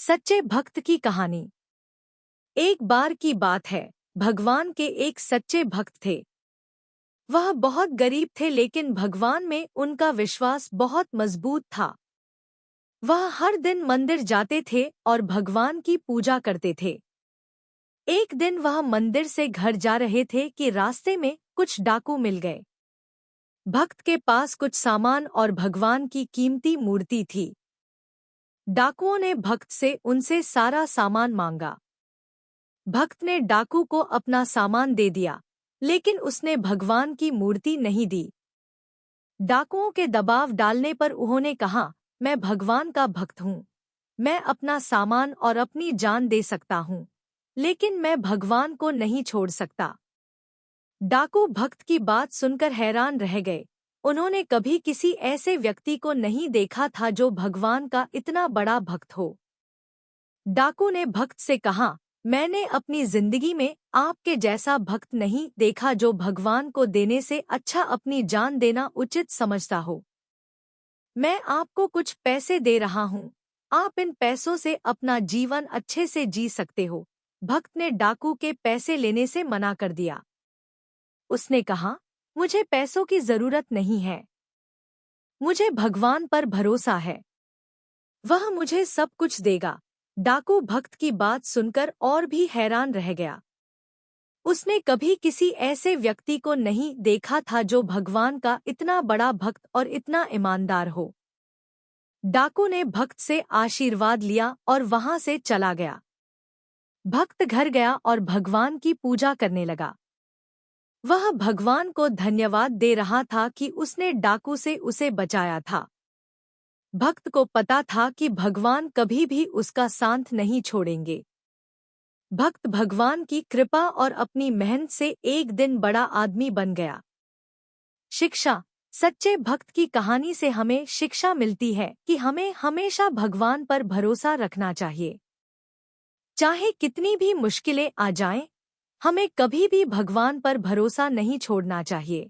सच्चे भक्त की कहानी। एक बार की बात है, भगवान के एक सच्चे भक्त थे। वह बहुत गरीब थे लेकिन भगवान में उनका विश्वास बहुत मजबूत था। वह हर दिन मंदिर जाते थे और भगवान की पूजा करते थे। एक दिन वह मंदिर से घर जा रहे थे कि रास्ते में कुछ डाकू मिल गए। भक्त के पास कुछ सामान और भगवान की कीमती मूर्ति थी। डाकुओं ने भक्त से उनसे सारा सामान मांगा। भक्त ने डाकू को अपना सामान दे दिया, लेकिन उसने भगवान की मूर्ति नहीं दी। डाकुओं के दबाव डालने पर उन्होंने कहा, मैं भगवान का भक्त हूँ। मैं अपना सामान और अपनी जान दे सकता हूँ, लेकिन मैं भगवान को नहीं छोड़ सकता। डाकू भक्त की बात सुनकर हैरान रह गए। उन्होंने कभी किसी ऐसे व्यक्ति को नहीं देखा था जो भगवान का इतना बड़ा भक्त हो। डाकू ने भक्त से कहा, मैंने अपनी जिंदगी में आपके जैसा भक्त नहीं देखा जो भगवान को देने से अच्छा अपनी जान देना उचित समझता हो। मैं आपको कुछ पैसे दे रहा हूँ। आप इन पैसों से अपना जीवन अच्छे से जी सकते हो। भक्त ने डाकू के पैसे लेने से मना कर दिया। उसने कहा, मुझे पैसों की जरूरत नहीं है। मुझे भगवान पर भरोसा है। वह मुझे सब कुछ देगा। डाकू भक्त की बात सुनकर और भी हैरान रह गया। उसने कभी किसी ऐसे व्यक्ति को नहीं देखा था जो भगवान का इतना बड़ा भक्त और इतना ईमानदार हो। डाकू ने भक्त से आशीर्वाद लिया और वहां से चला गया। भक्त घर गया और भगवान की पूजा करने लगा। वह भगवान को धन्यवाद दे रहा था कि उसने डाकू से उसे बचाया था। भक्त को पता था कि भगवान कभी भी उसका साथ नहीं छोड़ेंगे। भक्त भगवान की कृपा और अपनी मेहनत से एक दिन बड़ा आदमी बन गया। शिक्षा। सच्चे भक्त की कहानी से हमें शिक्षा मिलती है कि हमें हमेशा भगवान पर भरोसा रखना चाहिए। चाहे कितनी भी मुश्किलें आ जाएं, हमें कभी भी भगवान पर भरोसा नहीं छोड़ना चाहिए।